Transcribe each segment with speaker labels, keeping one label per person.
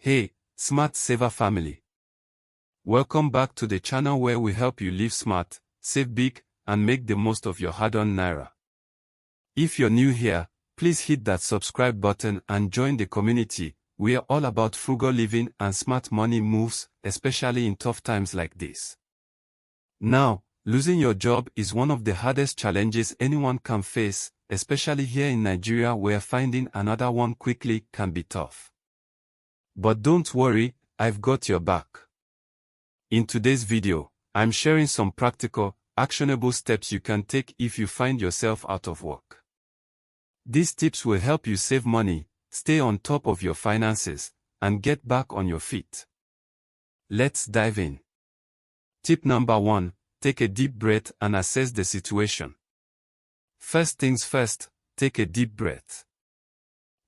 Speaker 1: Hey, Smart Saver family. Welcome back to the channel where we help you live smart, save big, and make the most of your hard-earned naira. If you're new here, please hit that subscribe button and join the community. We are all about frugal living and smart money moves, especially in tough times like this. Now, losing your job is one of the hardest challenges anyone can face, especially here in Nigeria where finding another one quickly can be tough. But don't worry, I've got your back. In today's video, I'm sharing some practical, actionable steps you can take if you find yourself out of work. These tips will help you save money, stay on top of your finances, and get back on your feet. Let's dive in. Tip number 1, take a deep breath and assess the situation. First things first, take a deep breath.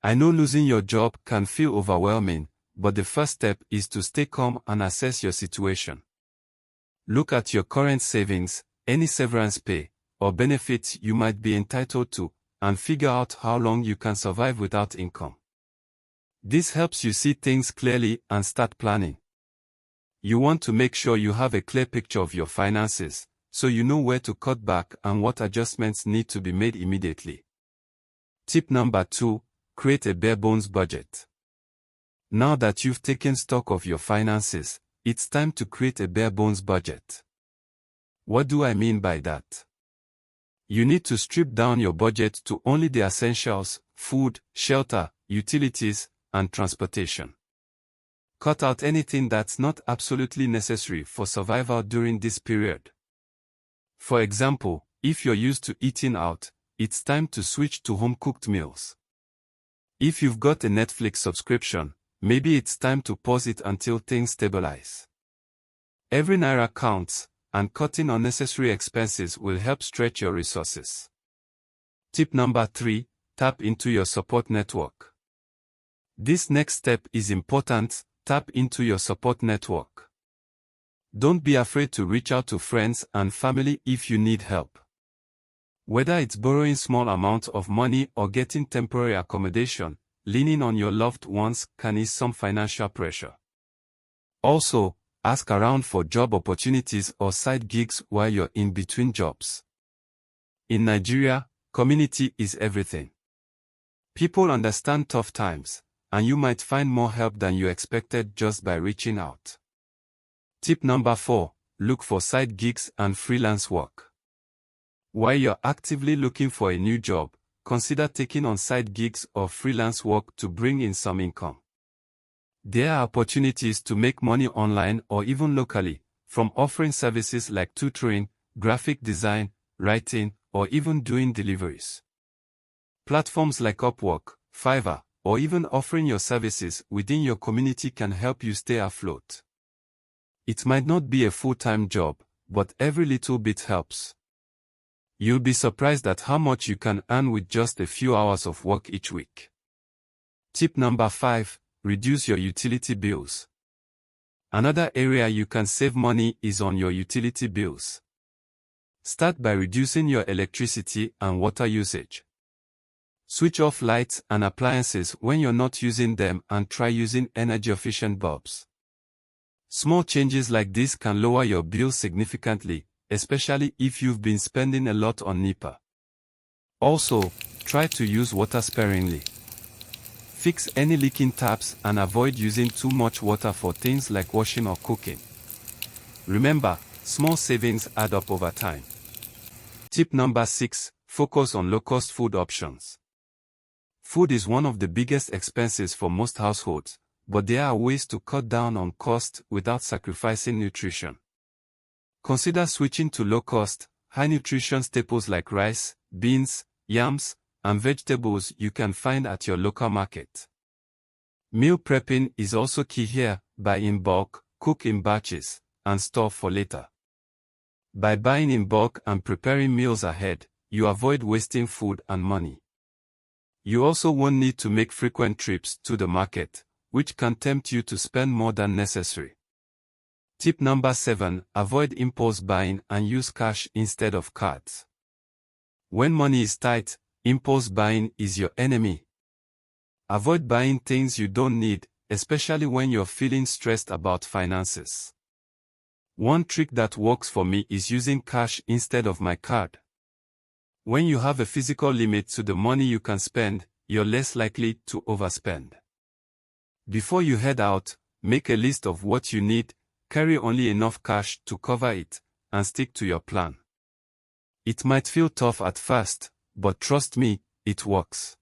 Speaker 1: I know losing your job can feel overwhelming, but the first step is to stay calm and assess your situation. Look at your current savings, any severance pay, or benefits you might be entitled to, and figure out how long you can survive without income. This helps you see things clearly and start planning. You want to make sure you have a clear picture of your finances, so you know where to cut back and what adjustments need to be made immediately. Tip number 2, create a bare-bones budget. Now that you've taken stock of your finances, it's time to create a bare-bones budget. What do I mean by that? You need to strip down your budget to only the essentials: food, shelter, utilities, and transportation. Cut out anything that's not absolutely necessary for survival during this period. For example, if you're used to eating out, it's time to switch to home-cooked meals. If you've got a Netflix subscription, maybe it's time to pause it until things stabilize. Every naira counts, and cutting unnecessary expenses will help stretch your resources. Tip number 3, tap into your support network. This next step is important: tap into your support network. Don't be afraid to reach out to friends and family if you need help. Whether it's borrowing small amounts of money or getting temporary accommodation, leaning on your loved ones can ease some financial pressure. Also, ask around for job opportunities or side gigs while you're in between jobs. In Nigeria, community is everything. People understand tough times, and you might find more help than you expected just by reaching out. Tip number 4, look for side gigs and freelance work. While you're actively looking for a new job, consider taking on side gigs or freelance work to bring in some income. There are opportunities to make money online or even locally, from offering services like tutoring, graphic design, writing, or even doing deliveries. Platforms like Upwork, Fiverr, or even offering your services within your community can help you stay afloat. It might not be a full-time job, but every little bit helps. You'll be surprised at how much you can earn with just a few hours of work each week. Tip number 5, reduce your utility bills. Another area you can save money is on your utility bills. Start by reducing your electricity and water usage. Switch off lights and appliances when you're not using them and try using energy-efficient bulbs. Small changes like this can lower your bills significantly, especially if you've been spending a lot on NEPA. Also, try to use water sparingly. Fix any leaking taps and avoid using too much water for things like washing or cooking. Remember, small savings add up over time. Tip number 6, focus on low-cost food options. Food is one of the biggest expenses for most households, but there are ways to cut down on cost without sacrificing nutrition. Consider switching to low-cost, high-nutrition staples like rice, beans, yams, and vegetables you can find at your local market. Meal prepping is also key here: buy in bulk, cook in batches, and store for later. By buying in bulk and preparing meals ahead, you avoid wasting food and money. You also won't need to make frequent trips to the market, which can tempt you to spend more than necessary. Tip number 7, avoid impulse buying and use cash instead of cards. When money is tight, impulse buying is your enemy. Avoid buying things you don't need, especially when you're feeling stressed about finances. One trick that works for me is using cash instead of my card. When you have a physical limit to the money you can spend, you're less likely to overspend. Before you head out, make a list of what you need, carry only enough cash to cover it, and stick to your plan. It might feel tough at first, but trust me, it works.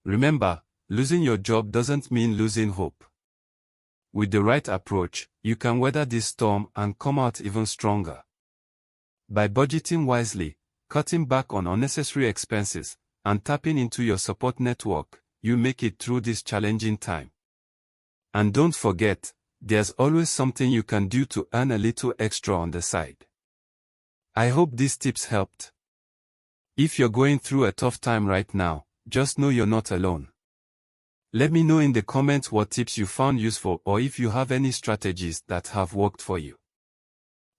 Speaker 1: Remember, losing your job doesn't mean losing hope. With the right approach, you can weather this storm and come out even stronger. By budgeting wisely, cutting back on unnecessary expenses, and tapping into your support network, you make it through this challenging time. And don't forget, there's always something you can do to earn a little extra on the side. I hope these tips helped. If you're going through a tough time right now, just know you're not alone. Let me know in the comments what tips you found useful or if you have any strategies that have worked for you.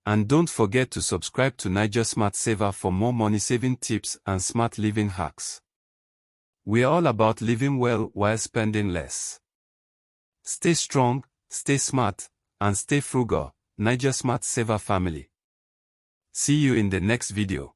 Speaker 1: And don't forget to subscribe to Naija Smart Saver for more money-saving tips and smart living hacks. We're all about living well while spending less. Stay strong, stay smart, and stay frugal, Naija Smart Saver family. See you in the next video.